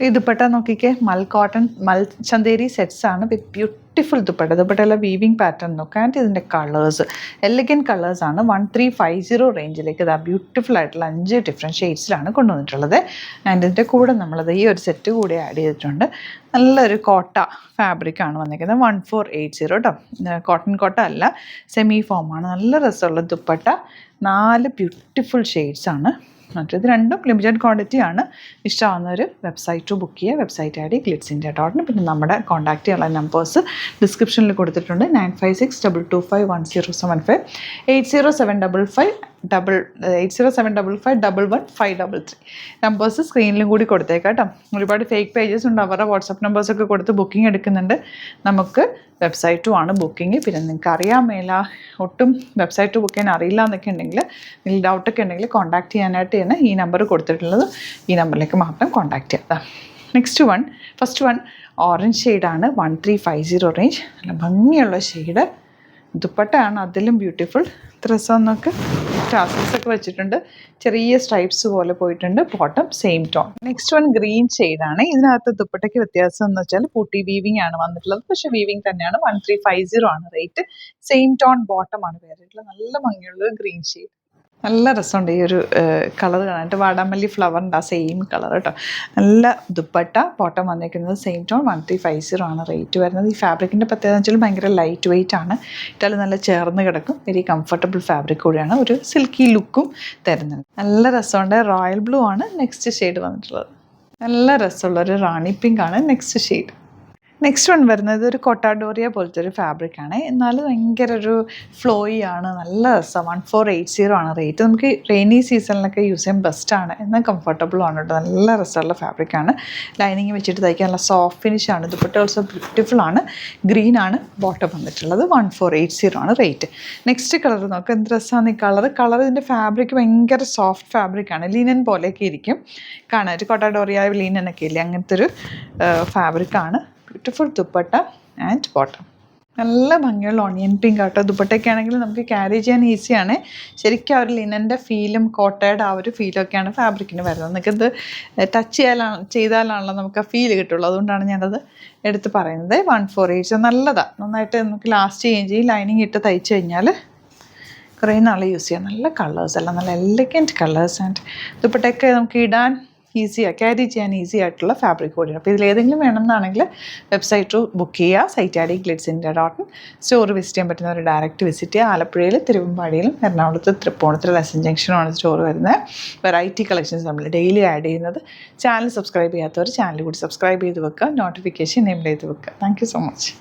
ഈ ദുപ്പട്ട നോക്കിക്കേ, മൽ ചന്തേരി സെറ്റ്സ് ആണ് വിത്ത് ബ്യൂട്ടിഫുൾ ദുപ്പട്ടയെല്ലാം വീവിങ് പാറ്റേൺ നോക്കുക. ആൻഡ് ഇതിൻ്റെ കളേഴ്സ് എലഗൻറ്റ് കളേഴ്സാണ്. 1350 റേഞ്ചിലേക്ക് ഇതാ ബ്യൂട്ടിഫുൾ ആയിട്ടുള്ള 5 ഡിഫറെൻറ്റ് ഷെയ്ഡ്സിലാണ് കൊണ്ടുവന്നിട്ടുള്ളത്. ആൻഡ് ഇതിൻ്റെ കൂടെ നമ്മളത് ഈ ഒരു സെറ്റ് കൂടി ആഡ് ചെയ്തിട്ടുണ്ട്. നല്ലൊരു കോട്ട ഫാബ്രിക്കാണ് വന്നിരിക്കുന്നത്. 1480 കേട്ടോ. കോട്ടൺ കോട്ട അല്ല, സെമി ഫോമാണ്. നല്ല രസമുള്ള ദുപ്പട്ട. 4 ബ്യൂട്ടിഫുൾ ഷെയ്ഡ്സാണ്. മറ്റേത് രണ്ടും ലിമിറ്റഡ് ക്വാണ്ടിറ്റി ആണ്. ഇഷ്ടമാവുന്നവർ വെബ്സൈറ്റ് ബുക്ക് ചെയ്യുക. Website I D glitzindia.in. പിന്നെ നമ്മുടെ കോൺടാക്ട് ചെയ്യാനുള്ള നമ്പേഴ്സ് ഡിസ്ക്രിപ്ഷനിൽ കൊടുത്തിട്ടുണ്ട്. 9562251075, 8075551153 നമ്പേഴ്സ് സ്ക്രീനിലും കൂടി കൊടുത്തേക്കാം കേട്ടോ. ഒരുപാട് ഫേക്ക് പേജസ് ഉണ്ട്, അവരുടെ വാട്സപ്പ് നമ്പേഴ്സൊക്കെ കൊടുത്ത് ബുക്കിംഗ് എടുക്കുന്നുണ്ട്. നമുക്ക് വെബ്സൈറ്റും ആണ് ബുക്കിംഗ്. പിന്നെ നിങ്ങൾക്ക് അറിയാൻ മേല, ഒട്ടും വെബ്സൈറ്റ് ബുക്ക് ചെയ്യാൻ അറിയില്ല എന്നൊക്കെ ഉണ്ടെങ്കിൽ, നിങ്ങൾ ഡൗട്ടൊക്കെ ഉണ്ടെങ്കിൽ കോൺടാക്ട് ചെയ്യാനായിട്ട് തന്നെ ഈ നമ്പർ കൊടുത്തിട്ടുള്ളത്. ഈ നമ്പറിലേക്ക് മാത്രം കോൺടാക്ട് ചെയ്യാം. ഫസ്റ്റ് വൺ ഓറഞ്ച് ഷെയ്ഡാണ്. 1350 റേഞ്ച്. നല്ല ഭംഗിയുള്ള ഷെയ്ഡ്. ദുപ്പട്ടയാണ് അതിലും ബ്യൂട്ടിഫുൾ. രസം എന്നൊക്കെ ടാസൽസ് ഒക്കെ വെച്ചിട്ടുണ്ട്. ചെറിയ സ്ട്രൈപ്സ് പോലെ പോയിട്ടുണ്ട്. Bottom same tone. Next one green ഷെയ്ഡാണ്. ഇതിനകത്ത് ദുപ്പട്ടയ്ക്ക് വ്യത്യാസം എന്ന് വെച്ചാൽ പൂട്ടി വീവിംഗ് ആണ് വന്നിട്ടുള്ളത്. പക്ഷേ വീവിംഗ് തന്നെയാണ്. 1350 ആണ് റേറ്റ്. സെയിം ടോൺ ബോട്ടം ആണ് വേറിട്ടുള്ളത്. നല്ല ഭംഗിയുള്ളൊരു ഗ്രീൻ ഷെയ്ഡ്. നല്ല രസമുണ്ട് ഈ ഒരു കളർ കാണാനായിട്ട്. വാടാമല്ലി ഫ്ലവറിൻ്റെ ആ സെയിം കളർ കേട്ടോ. നല്ല ദുപ്പട്ട. ബോട്ടം വന്നിരിക്കുന്നത് സെയിം ടോൺ. 1350 ആണ് റേറ്റ് വരുന്നത്. ഈ ഫാബ്രിക്കിൻ്റെ പ്രത്യേകത വെച്ചാൽ ഭയങ്കര ലൈറ്റ് വെയിറ്റ് ആണ്. ഇട്ടാൽ നല്ല ചേർന്ന് കിടക്കും. വെരി കംഫർട്ടബിൾ ഫാബ്രിക് കൂടിയാണ്. ഒരു സിൽക്കി ലുക്കും തരുന്നുണ്ട്. നല്ല രസമുണ്ട്. റോയൽ ബ്ലൂ ആണ് നെക്സ്റ്റ് ഷെയ്ഡ് വന്നിട്ടുള്ളത്. നല്ല രസമുള്ളൊരു റാണി പിങ്ക് ആണ് നെക്സ്റ്റ് ഷെയ്ഡ്. നെക്സ്റ്റ് വൺ വരുന്നത് ഒരു കൊട്ടാഡോറിയ പോലത്തെ ഒരു ഫാബ്രിക്കാണ്. എന്നാലും ഭയങ്കര ഒരു ഫ്ലോയി ആണ്. നല്ല രസം. 1480 ആണ് റേറ്റ്. നമുക്ക് റെയിനി സീസണിലൊക്കെ യൂസ് ചെയ്യാൻ ബെസ്റ്റാണ്. എന്നാൽ കംഫർട്ടബിളും ആണ് കേട്ടോ. നല്ല രസമുള്ള ഫാബ്രിക്കാണ്. ലൈനിങ് വെച്ചിട്ട് തയ്ക്കാൻ നല്ല സോഫ്റ്റ് ഫിനിഷ് ആണ്. ദുപ്പട്ട ഓൾസോ ബ്യൂട്ടിഫുൾ ആണ്. ഗ്രീൻ ആണ് ബോട്ടം വന്നിട്ടുള്ളത്. 1480 ആണ് റേറ്റ്. നെക്സ്റ്റ് കളർ നോക്കാം. എന്ത് രസമാണ് ഈ കളർ. ഇതിൻ്റെ ഫാബ്രിക് ഭയങ്കര സോഫ്റ്റ് ഫാബ്രിക്കാണ്. ലിനൻ പോലെയൊക്കെ ഇരിക്കും കാണാൻ. ഒരു കൊട്ടാഡോറിയ ലിനനൊക്കെ ഇല്ലേ, അങ്ങനത്തെ ഒരു ഫാബ്രിക്കാണ്. Beautiful dupatta and bottom. നല്ല ഭംഗിയുള്ള ഓണിയൻ പിങ്ക് ആട്ടോ. ദുപ്പട്ടയൊക്കെ ആണെങ്കിൽ നമുക്ക് ക്യാരി ചെയ്യാൻ ഈസിയാണ്. ശരിക്കും ആ ഒരു ലിനൻ്റെ ഫീലും കോട്ടയുടെ ആ ഒരു ഫീലൊക്കെയാണ് ഫാബ്രിക്കിന് വരുന്നത്. നമുക്കിത് ടച്ച് ചെയ്താലാണല്ലോ നമുക്ക് ആ ഫീൽ കിട്ടുള്ളൂ. അതുകൊണ്ടാണ് ഞാനത് എടുത്ത് പറയുന്നത്. 1480 നല്ലതാണ്. നന്നായിട്ട് നമുക്ക് ലാസ്റ്റ് ചെയ്യുകയും ചെയ്യും. ലൈനിങ് ഇട്ട് തയ്ച്ച് കഴിഞ്ഞാൽ കുറേ നാൾ യൂസ് ചെയ്യാം. നല്ല കളേഴ്സ് എല്ലാം നല്ല എലഗൻറ്റ് കളേഴ്സ്. ആൻഡ് ദുപ്പട്ടയൊക്കെ നമുക്ക് ഇടാൻ ഈസിയാണ്, ക്യാരി ചെയ്യാൻ ഈസി ആയിട്ടുള്ള ഫാബ്രിക് കൂടിയാണ്. അപ്പോൾ ഇതിലേതെങ്കിലും വേണമെന്നാണെങ്കിൽ വെബ്സൈറ്റ് ബുക്ക് ചെയ്യുക. Site I D glitzindia.in. Store visit ചെയ്യാൻ പറ്റുന്നവർ ഡയറക്റ്റ് വിസിറ്റ് ചെയ്യുക. ആലപ്പുഴയിൽ, തിരുവമ്പാടിയിലും, എറണാകുളത്ത്, തൃപ്പൂണിത്തുറ, ലെസൺ ജംഗ്ഷനുമാണ് സ്റ്റോർ വരുന്നത്. വെറൈറ്റി കളക്ഷൻസ് നമ്മൾ ഡെയിലി ആഡ് ചെയ്യുന്നത്. ചാനൽ സബ്സ്ക്രൈബ് ചെയ്യാത്തവർ ചാനൽ കൂടി സബ്സ്ക്രൈബ് ചെയ്ത് വെക്കുക. നോട്ടിഫിക്കേഷൻ എനേബിൾ ചെയ്ത് വെക്കുക. Thank you so much.